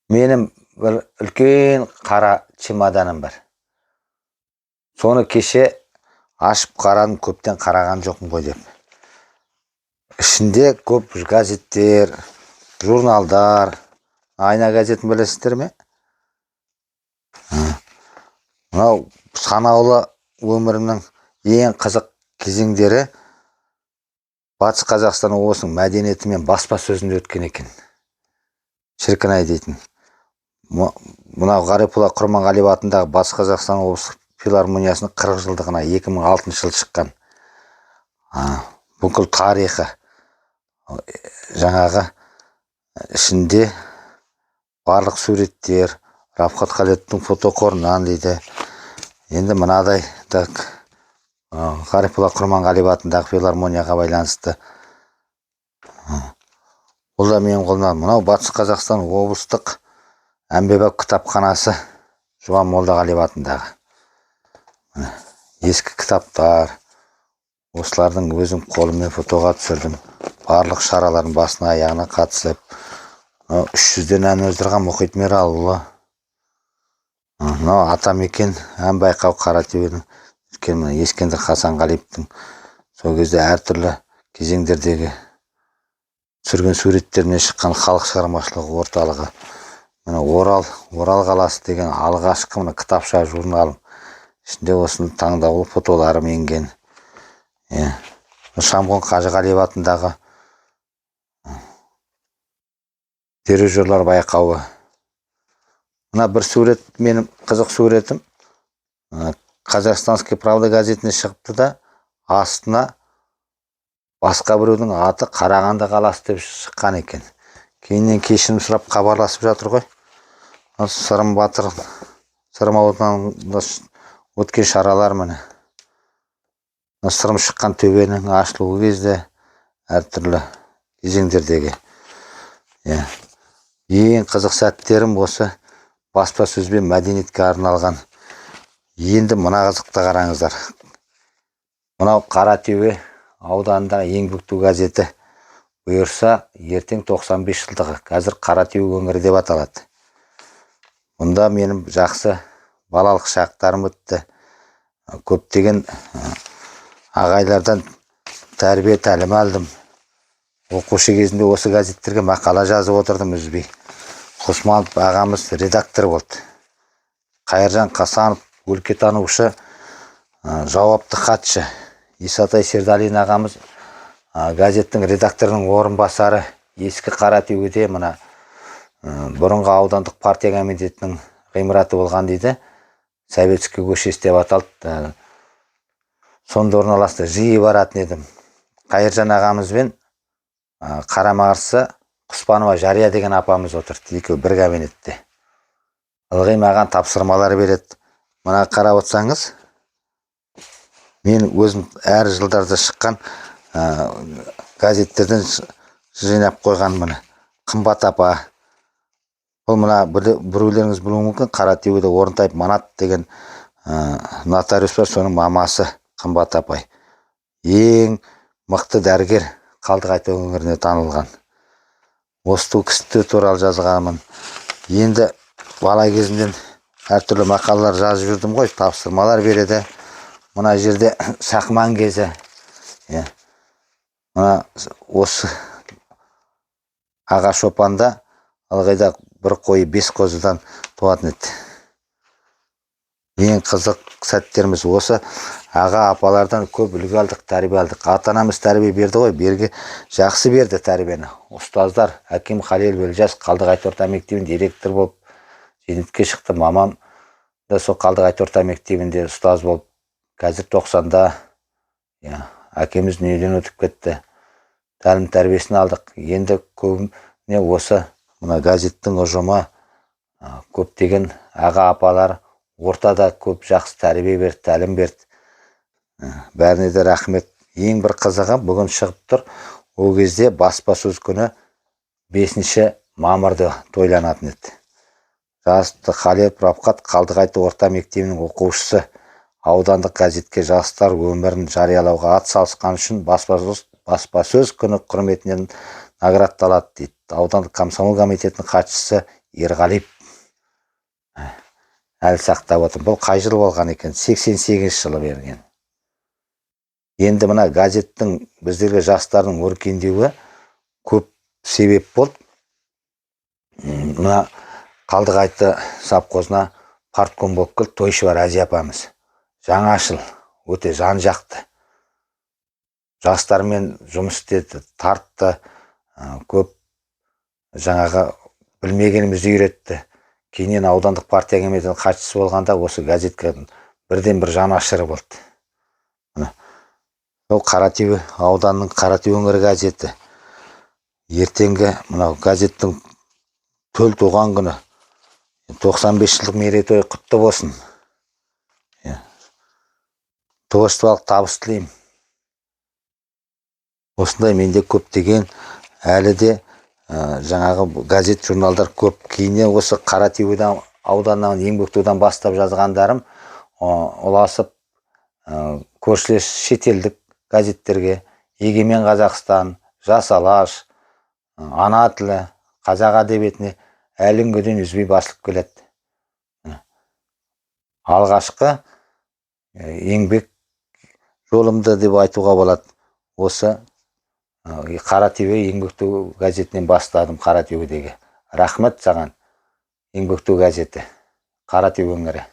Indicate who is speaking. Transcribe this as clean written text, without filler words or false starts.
Speaker 1: Менің бір үлкен қара чемоданым бар. Соны кеше ашып қарадым, көптен қараған жоқпын ғой деп. Ішінде көп газеттер, журналдар, Айна газетін білесіздер ме? Мынау санаулы өмірімнің ең қызық кезеңдері Батыс Қазақстан облысының мәдениеті мен баспасөзінде өткен екен. Шіркін-ай дейтін. Мынау Ғарифолла Құрманғалиев атындағы Батыс Қазақстан облыстық филармониясының 40 жылдығына 2006 жыл шыққан. Бүкіл тарихы жаңағы ішінде барлық суреттер, Рафқат Халидтің фотоқорынан дейді. Енді мынадай Ғарифолла Құрманғалиев атындағы филармонияға байланысты. Бұл да менің қолымнан. Мынау Батыс Қазақстан облыстық әмбебап кітапханасы Жұбан Молдағалиев атындағы. Ескі кітаптар, осылардың өзім қолыммен фотоға түсірдім. Барлық шаралардың басына аяғына қатысып, 300-ден ән өздірген Мұхит Мералұлы. Мынау Атамекен ән байқау Қаратөбенің Ескендір Хасанғалиевтің сол кезде әртүрлі кезеңдердегі түсірген суреттеріне шыққан халық шығармашылығы орталығы. Орал қаласы деген алғашқы кітапша журналым. Ішінде осының таңдаулы фотоларым енген. Шамғон Қажығалиев атындағы дирижерлар байқауы. Мына бір сурет, менің қызық суретім. Казахстанский правда газетіне шығыпты да, астына басқа біреудің аты Қарағанды қаласы деп шыққан екен. Кейіннен кешірім сұрап хабарласып жатыр ғой. Сырым Батыр, Сырым ауданында өткен шаралар міне. Сырым шыққан төбенің ашылуы кезде әртүрлі кезеңдердегі. Ең қызық сәттерім осы баспасөз бен мәдениетке арналған. Енді мына қызықты қараңыздар. Мынау Қаратөбе ауданындағы Еңбекту газеті бұйырса ертең 95 жылдығы. Қазір Қаратөбе өңірі деп аталады. Мұнда менің жақсы балалық шақтарым өтті. Көптеген ағайлардан тәрбие тәлім алдым. Оқушы кезінде осы газеттерге мақала жазып отырдым үзбей. Құсманов ағамыз редактор болды. Қайыржан Қасанов өлкетанушы, жауапты хатшы. Исатай Сердалин ағамыз газеттің редакторының орынбасары. Ескі Қаратөбеде мына бұрынғы аудандық партия комитетінің ғимараты болған дейді. Советский көшесі деп аталды. Сонда орналасты. Жиі баратын едім. Қайыржан ағамызбен қарама-қарсы Құспанова Жария деген апамыз отырды. Екеуі бір кабинетте. Ылғи маған тапсырмалар береді. Мына қарап отырсаңыз, мен өзім әр жылдарда шыққан газеттерден жинап қойған міне. Қымбат апа. Бұл мына біреулеріңіз білуі мүмкін, Қаратөбеде Орынтайып Манат деген нотариус бар, соның мамасы Қымбат апай. Ең мықты дәрігер, Қалдығайты өңіріне танылған. Осы кісі туралы жазғанмын. Енді бала кезімден әртүрлі мақалалар жазып жүрдім ғой, тапсырмалар береді. Мына жерде Сақман кезі. Мына осы аға шопанда ылғайда бір қойы 5 қозыдан туатын еді. Ең қызық сәттеріміз осы. Аға апалардан көп үлгі алдық, тәрбие алдық. Ата-анамыз тәрбие берді ғой, берге жақсы берді тәрбиені. Ұстаздар, Әкем Халел Белжас Қалдығайты орта мектебінде директор болып зейнетке шықты. Мамам да сол Қалдығайты орта мектебінде ұстаз болып, қазір 90-да әкеміз дүниеден өтіп кетті. Тәлім тәрбиесін алдық. Енді көбіне осы мына газеттің ұжымы, көптеген аға апалар ортада көп жақсы тәрбие берді, тәлім берді. Бәріне де рахмет. Ең бір қызығы бүгін шығып тұр. Ол кезде баспасөз күні 5 мамырда тойланатын еді. Жасты Қалиев Рафқат Қалдығайты орта мектебінің оқушысы аудандық газетке жастар өмірін жариялауға ат салысқан үшін баспасөз күні құрметінен наградталады дейді. Аудандық комсомол комитетінің хатшысы Ерғалиев әлі сақтап отыр. Бұл қай жыл болған екен? 88 жылы берген. Енді мына газеттің біздерге жастардың өркендеуі көп себеп болды. Мына Қалдығайты совхозына партком болып келді Тойшыбар Әжі апамыз. Жаңашыл, өте жан жақты. Жастармен жұмыс істеді, тартты, көп жаңағы білмегенімізді үйретті. Кейіннен аудандық партия комитетінің хатшысы болғанда осы газетке бірден бір жанашыры болды. Ол Қаратөбе ауданының Қаратөбе өңірі газеті. Ертеңгі мынау газеттің төл туған күні 95 жылдық мерейтойы құтты болсын. Творчестволық табыс тілеймін. Осындай менде көптеген әлі де жаңағы газет журналдар көп. Кейіннен осы Қаратөбе ауданынан еңбектеуден бастап жазғандарым ұласып көршілес шетелдік газеттерге Егемен Қазақстан, Жас Алаш, Ана тілі, қазақ әдебиетіне әлі күнге дейін үзбей басылып келеді. Алғашқы еңбек жолымды деп айтуға болады. Осы Қаратөбе еңбектеу газетінен бастадым. Қаратөбедегі. Рахмет саған, еңбектеу газеті, Қаратөбе өңірі.